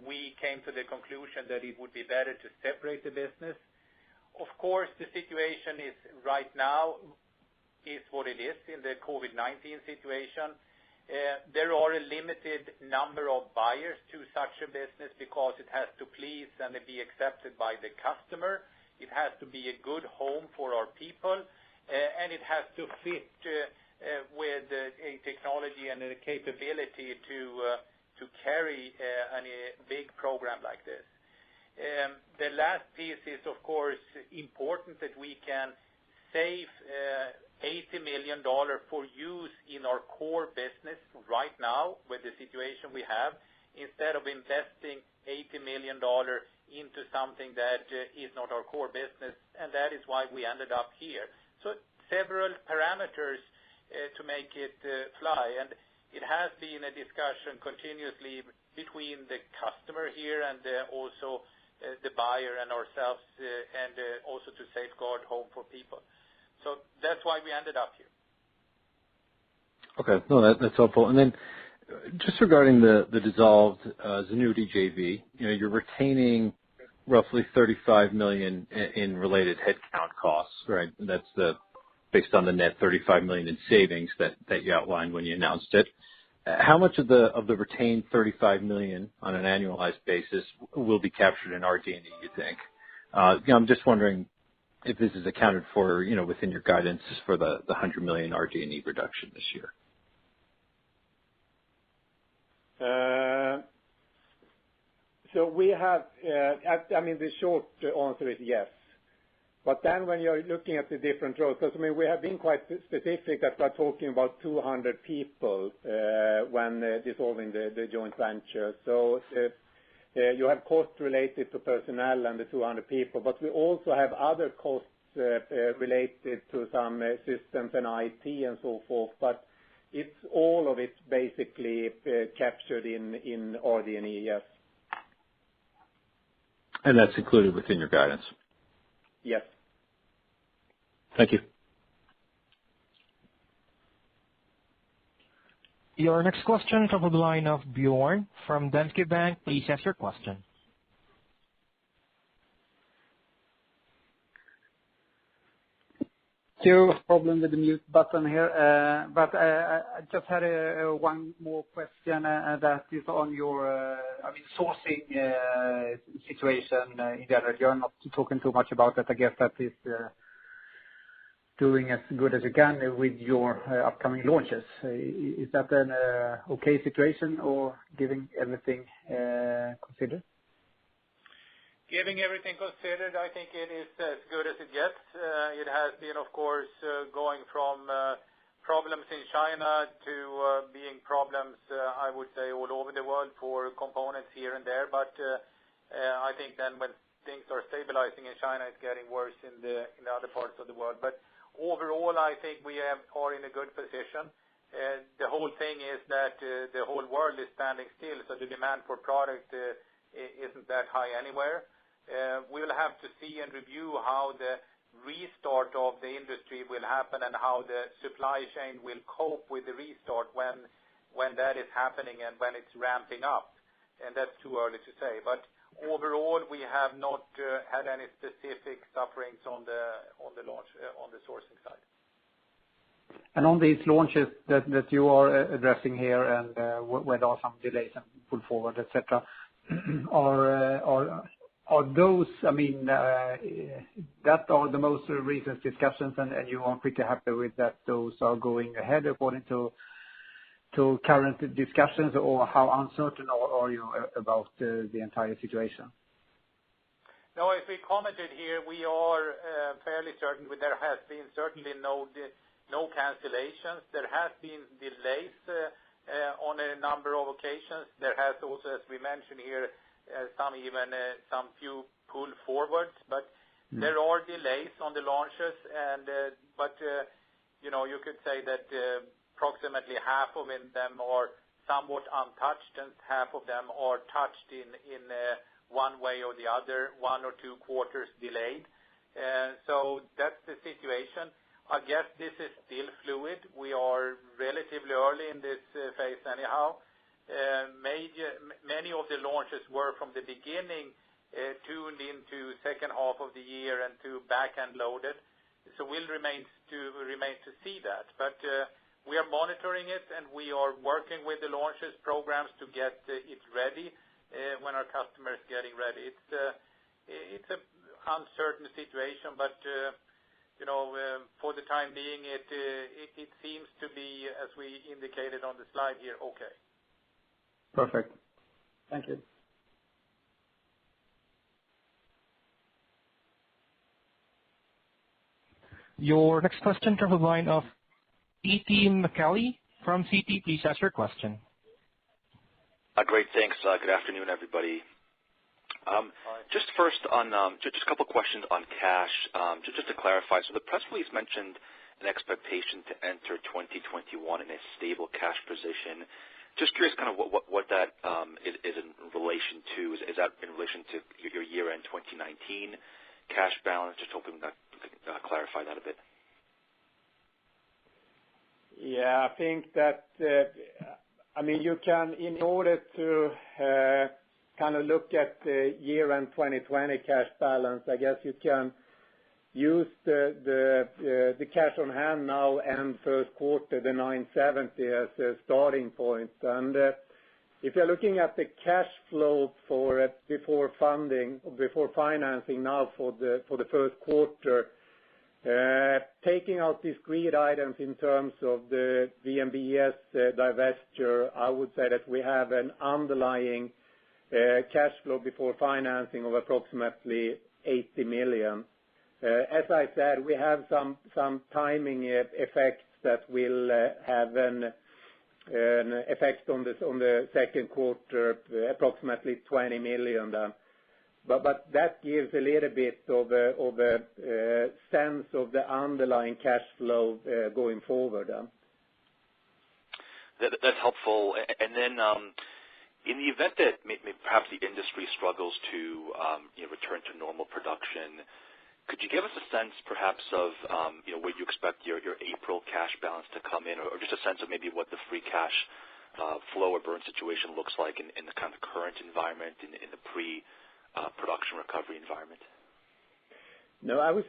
We came to the conclusion that it would be better to separate the business. Of course, the situation is right now is what it is in the COVID-19 situation. There are a limited number of buyers to such a business because it has to please and be accepted by the customer. It has to be a good home for our people, and it has to fit with a technology and a capability to carry a big program like this. The last piece is, of course, important that we can save $80 million for use in our core business right now with the situation we have, instead of investing $80 million into something that is not our core business, and that is why we ended up here. So several parameters to make it fly, and it has been a discussion continuously between the customer here and also the buyer and ourselves, and also to safeguard home for people. So that's why we ended up here. Okay, no, that's helpful. And then just regarding the dissolved Zenuity JV, you're retaining roughly $35 million in related headcount costs, right? That's based on the net $35 million in savings that you outlined when you announced it. How much of the retained $35 million on an annualized basis will be captured in RD&E, you think? I'm just wondering if this is accounted for, within your guidance for the $100 million RD&E reduction this year. So we have, the short answer is yes. But then when you're looking at the different roles, because we have been quite specific that we're talking about 200 people when dissolving the joint venture. So you have costs related to personnel and the 200 people, but we also have other costs related to some systems and IT and so forth. But it's all of it basically captured in RD&E, yes. And that's included within your guidance? Yes. Thank you. Your next question comes from the line of Bjorn from Danske Bank. Please ask your question. Problem with the mute button here, but I just had one more question, that is on your sourcing situation in general. You're not talking too much about that. I guess that is doing as good as you can with your upcoming launches. Is that an okay situation, or giving everything considered? Giving everything considered, I think it is as good as it gets. It has been, of course, going from problems in China to being problems, I would say, all over the world for components here and there. But I think then when things are stabilizing in China, it's getting worse in the other parts of the world. But overall, I think we are in a good position. the whole thing is that the whole world is standing still, so the demand for product isn't that high anywhere. We will have to see and review how the restart of the industry will happen and how the supply chain will cope with the restart when that is happening and when it's ramping up. And that's too early to say. But overall, we have not had any specific sufferings on the launch on the sourcing side. And on these launches that you are addressing here, and where there are some delays and pull forward, etc., are those? I mean, that are the most recent discussions, and you are pretty happy with that. Those are going ahead according to current discussions, or how uncertain are you about the entire situation? No, as we commented here, we are fairly certain. There has been certainly no cancellations. There has been delays on a number of occasions. There has also, as we mentioned here, some few pull forwards, but there are delays on the launches, but you could say that approximately half of them are somewhat untouched, and half of them are touched in one way or the other, 1 or 2 quarters delayed. So that's the situation. I guess this is still fluid. We are relatively early in this phase anyhow. Many of the launches were from the beginning tuned into second half of the year and to back-end loaded. So we'll remain to see that. But we are monitoring it, and we are working with the launches programs to get it ready when our customer is getting ready. It's an uncertain situation, but for the time being, it seems to be, as we indicated on the slide here, okay. Perfect. Thank you. Your next question comes from the line of E.T. McKelly from Citi. Please ask your question. Great, thanks. Good afternoon, everybody. Just first on just a couple questions on cash. Just to clarify, so the press release mentioned an expectation to enter 2021 in a stable cash position. Just curious, kind of what that is in relation to. Is that in relation to your year-end 2019 cash balance? Just hoping that you could clarify that a bit. Yeah, I think that you can, in order to kind of look at the year-end 2020 cash balance, I guess you can use the cash on hand now and first quarter, the 970 as a starting point. And if you're looking at the cash flow for before financing now for the first quarter, taking out discrete items in terms of the VNBS divestiture, I would say that we have an underlying cash flow before financing of approximately 80 million. As I said, we have some timing effects that will have an effect on the second quarter, approximately 20 million then. But that gives a little bit of a sense of the underlying cash flow going forward. That's helpful. And then in the event that perhaps the industry struggles to return to normal production, could you give us a sense perhaps of where you expect your April cash balance to come in, or just a sense of maybe what the free cash flow or burn situation looks like in the kind of current environment, in the pre-production recovery environment? No, I'm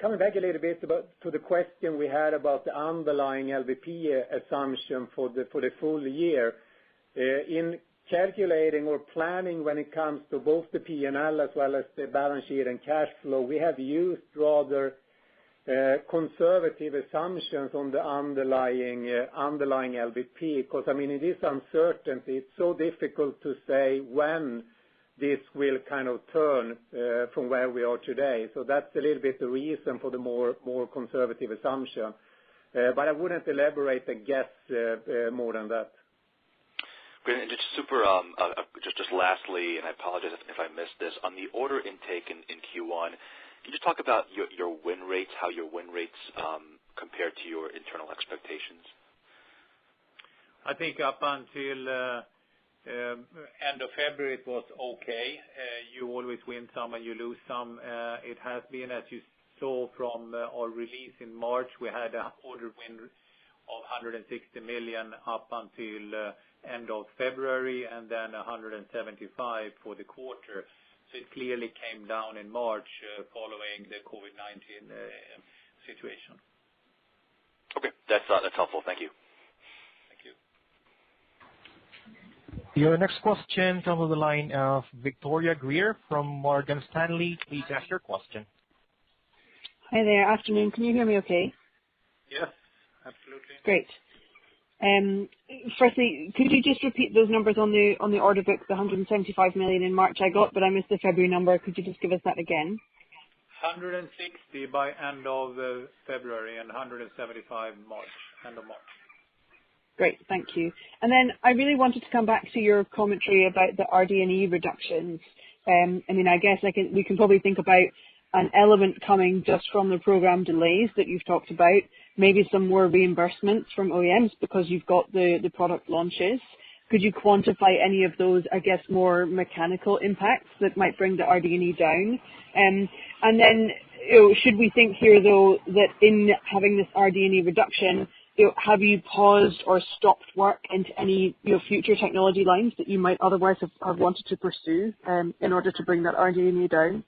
coming back a little bit to the question we had about the underlying LVP assumption for the full year. In calculating or planning when it comes to both the P&L as well as the balance sheet and cash flow, we have used rather conservative assumptions on the underlying LVP, because it is uncertainty. It's so difficult to say when this will kind of turn from where we are today. So that's a little bit the reason for the more conservative assumption. But I wouldn't elaborate and guess more than that. Great. And just lastly, and I apologize if I missed this, on the order intake in Q1, can you just talk about your win rates, how your win rates compare to your internal expectations? I think up until end of February it was okay. You always win some and you lose some. It has been, as you saw from our release in March, we had an order win of 160 million up until end of February, and then 175 for the quarter. So it clearly came down in March following the COVID-19 situation. Okay, that's helpful. Thank you. Thank you. Your next question comes on the line of Victoria Greer from Morgan Stanley. Please ask your question. Hi there. Afternoon. Can you hear me okay? Yes, absolutely. Great. Firstly, could you just repeat those numbers on the order book, the 175 million in March I got, but I missed the February number. Could you just give us that again? 160 by end of February and 175 March, end of March. Great, thank you. And then I really wanted to come back to your commentary about the RD&E reductions. I guess we can probably think about an element coming just from the program delays that you've talked about, maybe some more reimbursements from OEMs because you've got the product launches. Could you quantify any of those, I guess, more mechanical impacts that might bring the RD&E down? And then, should we think here, though, that in having this RD&E reduction, have you paused or stopped work into any future technology lines that you might otherwise have wanted to pursue in order to bring that RD&E down?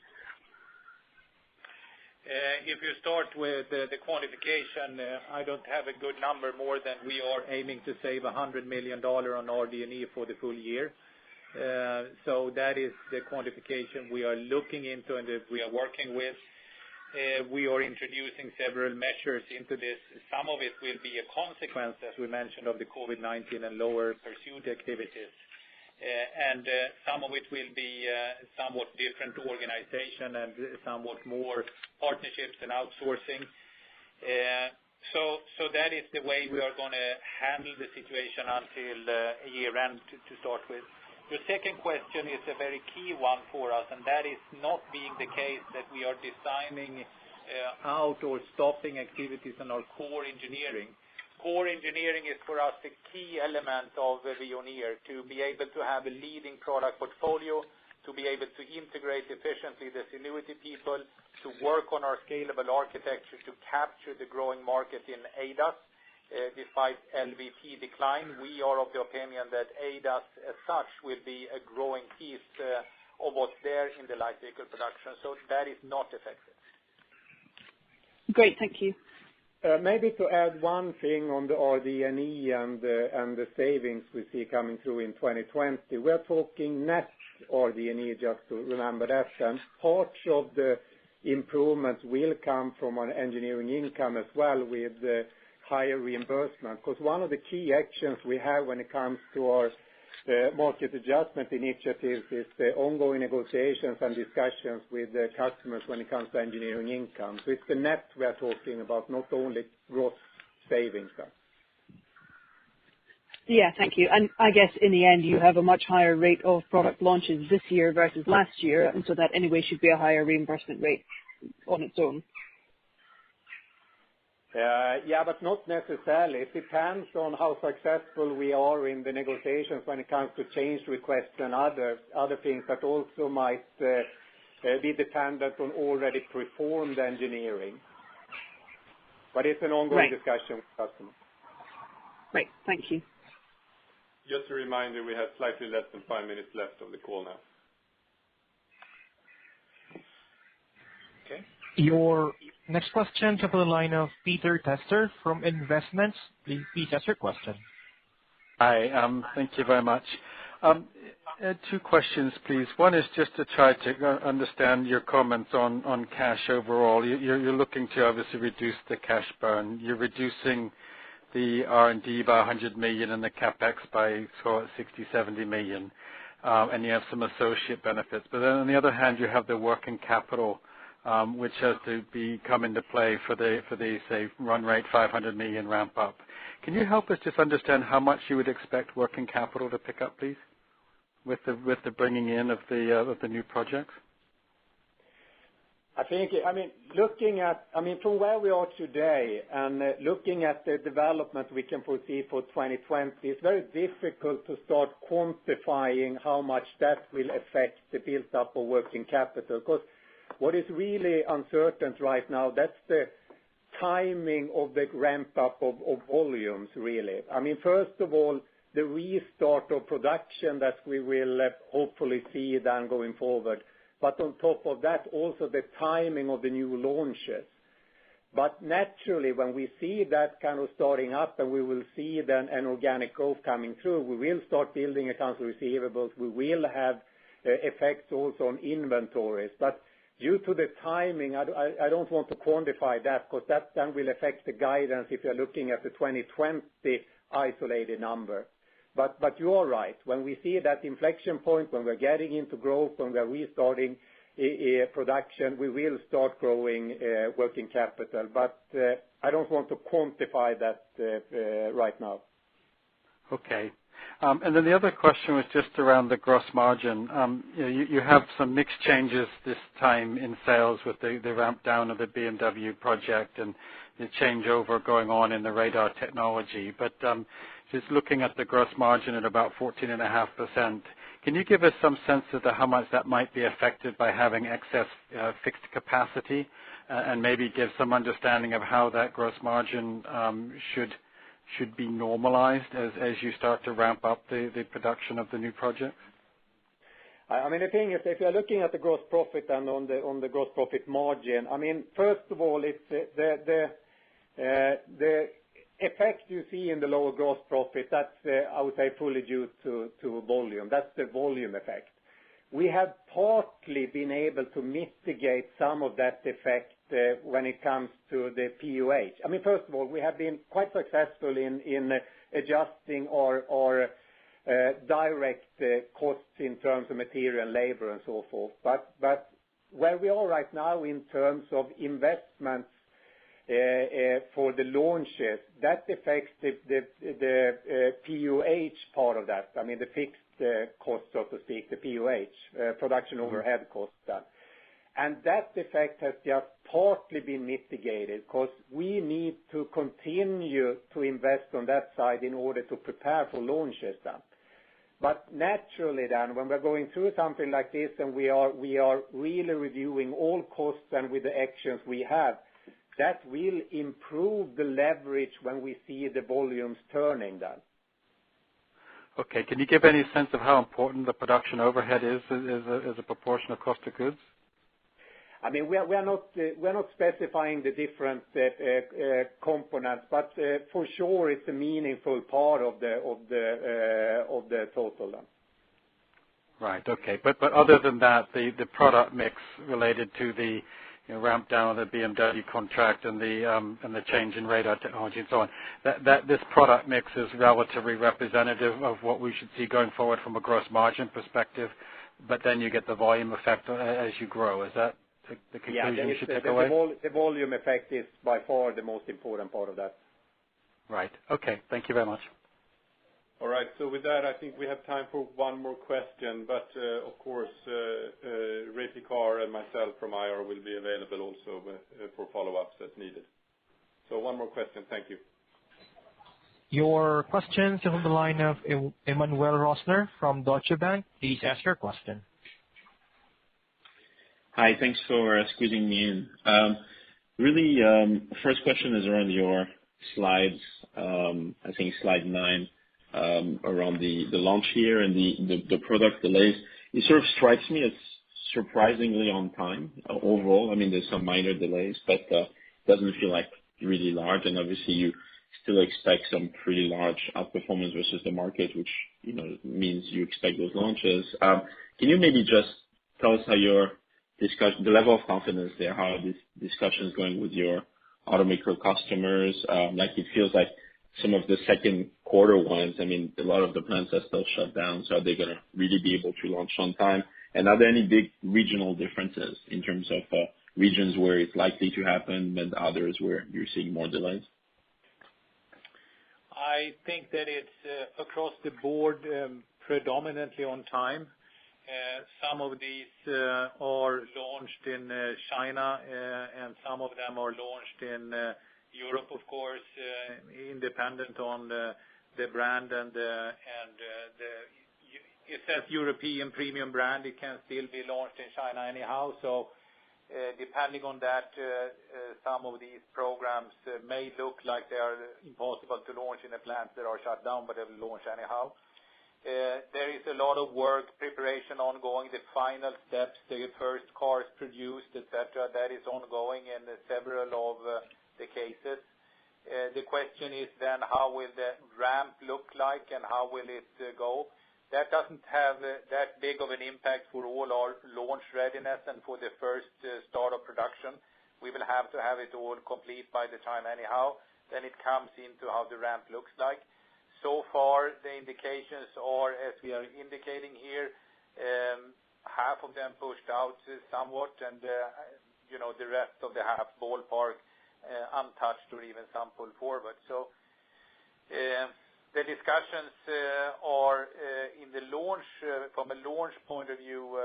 If you start with the quantification, I don't have a good number more than we are aiming to save $100 million on RD&E for the full year. So that is the quantification we are looking into and that we are working with. We are introducing several measures into this. Some of it will be a consequence, as we mentioned, of the COVID-19 and lower pursuit activities. And some of it will be somewhat different organization and somewhat more partnerships and outsourcing. So that is the way we are going to handle the situation until year end to start with. The second question is a very key one for us, and that is not being the case that we are designing out or stopping activities in our core engineering. Core engineering is for us the key element of Veoneer, to be able to have a leading product portfolio, to be able to integrate efficiently the Zenuity people, to work on our scalable architecture to capture the growing market in ADAS. Despite LVP decline, we are of the opinion that ADAS as such will be a growing piece of what's there in the light vehicle production. So that is not affected. Great, thank you. Maybe to add one thing on the RD&E and the savings we see coming through in 2020. We're talking net RD&E, just to remember that. And parts of the improvements will come from our engineering income as well, with the higher reimbursement. Because one of the key actions we have when it comes to our market adjustment initiatives is the ongoing negotiations and discussions with the customers when it comes to engineering income. So it's the net we are talking about, not only gross savings. Yeah, thank you. And I guess in the end you have a much higher rate of product launches this year versus last year, and so that anyway should be a higher reimbursement rate on its own. Yeah, but not necessarily. It depends on how successful we are in the negotiations when it comes to change requests and other things that also might be dependent on already performed engineering. But it's an ongoing discussion with customers. Right, thank you. Just a reminder, we have slightly less than 5 minutes left of the call now. Okay. Your next question comes on the line of Peter Tester from Investments. Please ask your question. Hi, thank you very much. Two questions, please. One is just to try to understand your comments on cash overall. You're looking to obviously reduce the cash burn. You're reducing the R&D by 100 million and the CapEx by 60-70 million, and you have some associate benefits. But then on the other hand, you have the working capital, which has to come into play for the say run rate 500 million ramp up. Can you help us just understand how much you would expect working capital to pick up, please, with the bringing in of the new projects? I think, from where we are today and looking at the development we can foresee for 2020, it's very difficult to start quantifying how much that will affect the build-up of working capital. Because what is really uncertain right now, that's the timing of the ramp-up of volumes, really. First of all, the restart of production that we will hopefully see then going forward. But on top of that, also the timing of the new launches. But naturally, when we see that kind of starting up and we will see then an organic growth coming through, we will start building accounts receivables. We will have effects also on inventories. But due to the timing, I don't want to quantify that because that then will affect the guidance if you're looking at the 2020 isolated number. But you are right. When we see that inflection point, when we're getting into growth, when we're restarting production, we will start growing working capital. But I don't want to quantify that right now. Okay. And then the other question was just around the gross margin. You have some mixed changes this time in sales with the ramp down of the BMW project and the changeover going on in the radar technology. But just looking at the gross margin at about 14.5%, can you give us some sense as to how much that might be affected by having excess fixed capacity, and maybe give some understanding of how that gross margin should be normalized as you start to ramp up the production of the new projects? The thing is, if you're looking at the gross profit and on the gross profit margin, first of all, it's the effect you see in the lower gross profit, that's, I would say, fully due to volume. That's the volume effect. We have partly been able to mitigate some of that effect when it comes to the PUH. First of all, we have been quite successful in adjusting our direct costs in terms of material and labor and so forth. But where we are right now in terms of investments for the launches, that affects the PUH part of that. The fixed cost, so to speak, the PUH, production overhead cost. And that effect has just partly been mitigated because we need to continue to invest on that side in order to prepare for launches then. But naturally then, when we're going through something like this and we are really reviewing all costs and with the actions we have, that will improve the leverage when we see the volumes turning then. Okay. Can you give any sense of how important the production overhead is as a proportion of cost of goods? We are not specifying the different components, but for sure it's a meaningful part of the total then. Right. Okay. But other than that, the product mix related to the ramp down of the BMW contract and the change in radar technology and so on, that this product mix is relatively representative of what we should see going forward from a gross margin perspective, but then you get the volume effect as you grow. Is that the conclusion you should take away? The volume effect is by far the most important part of that. Right. Okay. Thank you very much. All right. So with that, I think we have time for one more question. But, of course, Rafi Carr and myself from IR will be available also for follow-ups as needed. So one more question. Thank you. Your questions on the line of Emmanuel Rosner from Deutsche Bank. Please ask your question. Hi, thanks for squeezing me in. First question is around your slides, I think slide 9, around the launch here and the product delays. It sort of strikes me as surprisingly on time overall. There's some minor delays, but doesn't feel like really large, and obviously you still expect some pretty large outperformance versus the market, which means you expect those launches. Can you maybe just tell us how your discussion, the level of confidence there, how this discussion is going with your automaker customers? It feels like some of the second quarter ones, a lot of the plants are still shut down, so are they going to really be able to launch on time? And are there any big regional differences in terms of regions where it's likely to happen and others where you're seeing more delays? I think that it's across the board predominantly on time. Some of these are launched in China, and some of them are launched in Europe, of course, independent on the brand and it says European premium brand. It can still be launched in China anyhow. So depending on that, some of these programs may look like they are impossible to launch in the plants that are shut down, but they will launch anyhow. There is a lot of work, preparation ongoing, the final steps, the first cars produced, etc. That is ongoing in several of the cases. The question is then how will the ramp look like and how will it go? That doesn't have that big of an impact for all our launch readiness and for the first start of production. We will have to have it all complete by the time anyhow. Then it comes into how the ramp looks like. So far, the indications are, as we are indicating here, half of them pushed out somewhat, and the rest of the half ballpark untouched or even some pulled forward. So the discussions are in the launch, from a launch point of view,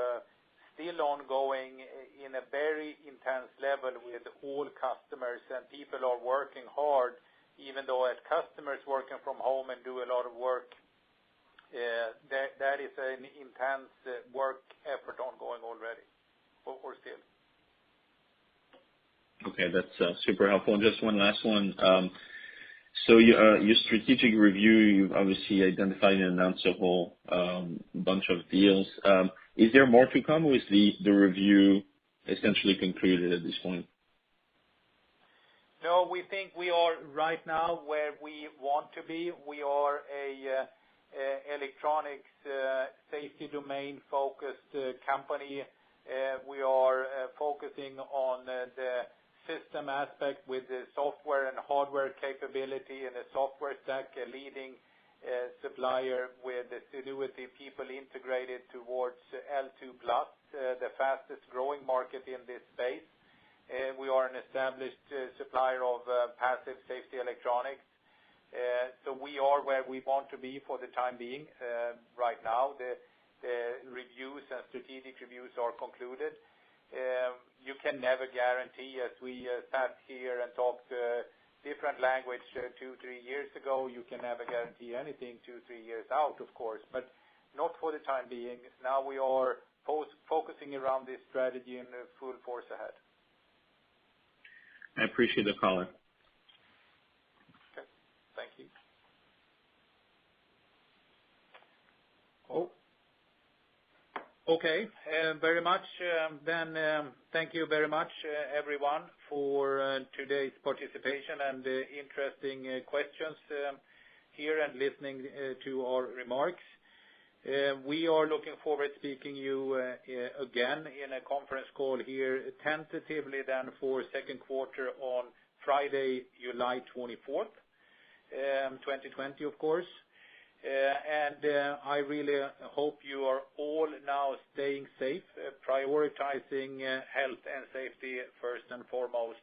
still ongoing in a very intense level with all customers, and people are working hard, even though as customers working from home and do a lot of work, that is an intense work effort ongoing already, or still. Okay, that's super helpful. And just one last one. So your strategic review, you've obviously identified and announced a whole bunch of deals. Is there more to come, or is the review essentially concluded at this point? No, we think we are right now where we want to be. We are a electronics safety domain focused company. We are focusing on the system aspect with the software and hardware capability and the software stack, a leading supplier with the Sinuity people integrated towards L2+, the fastest growing market in this space. We are an established supplier of passive safety electronics. So we are where we want to be for the time being. Right now, the reviews and strategic reviews are concluded. You can never guarantee, as we sat here and talked different language 2-3 years ago, you can never guarantee anything 2-3 years out, of course, but not for the time being. Now we are focusing around this strategy in full force ahead. I appreciate the call. Okay. Thank you. Okay. Very much. Then thank you very much, everyone, for today's participation and interesting questions here and listening to our remarks. We are looking forward to speaking you again in a conference call here, tentatively then for second quarter on Friday, July 24th, 2020, of course. And I really hope you are all now staying safe, prioritizing health and safety first and foremost,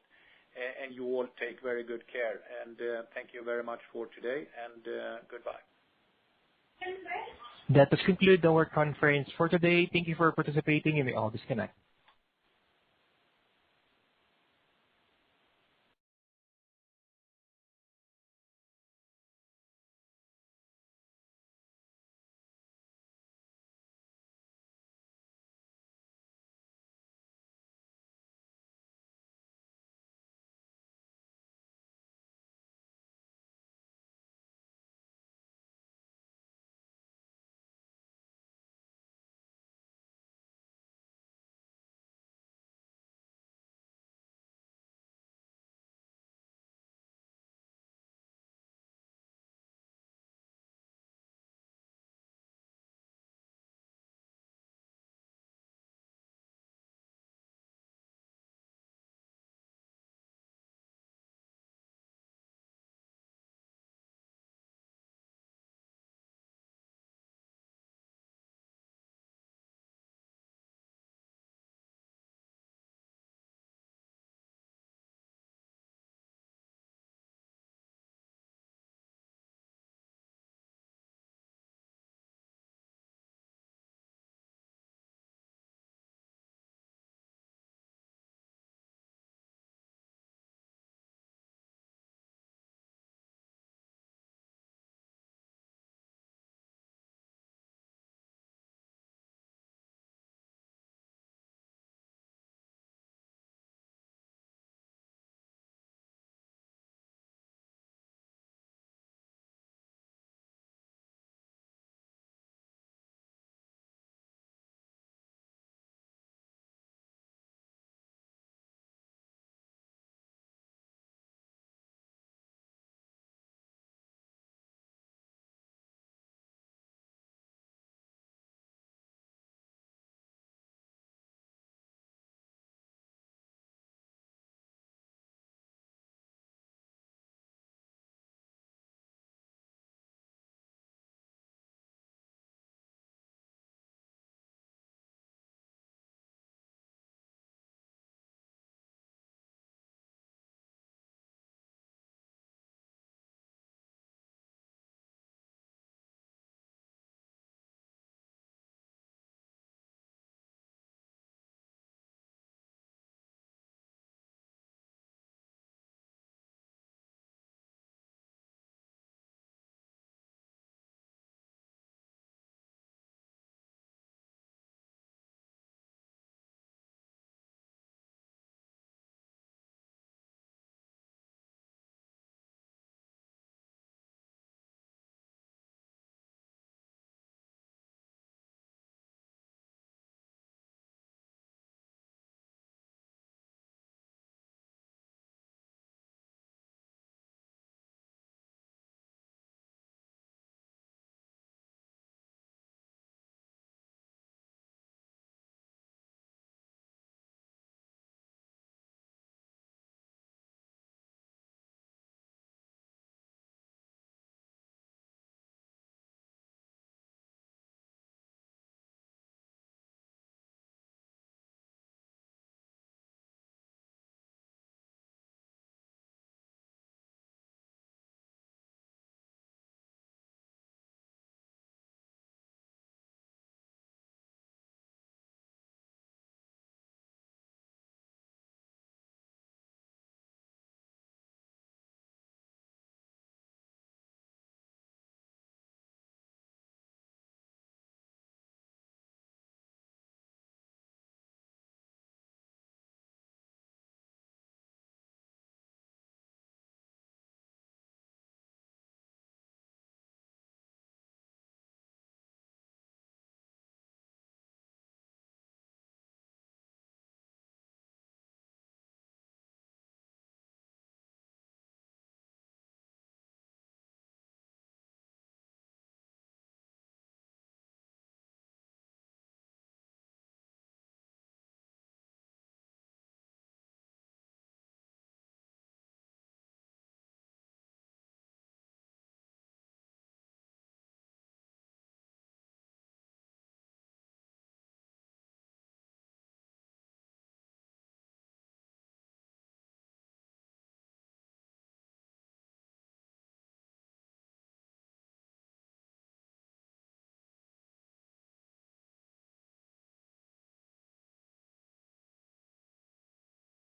and you all take very good care. And thank you very much for today, and goodbye. That does conclude our conference for today. Thank you for participating. You may all disconnect.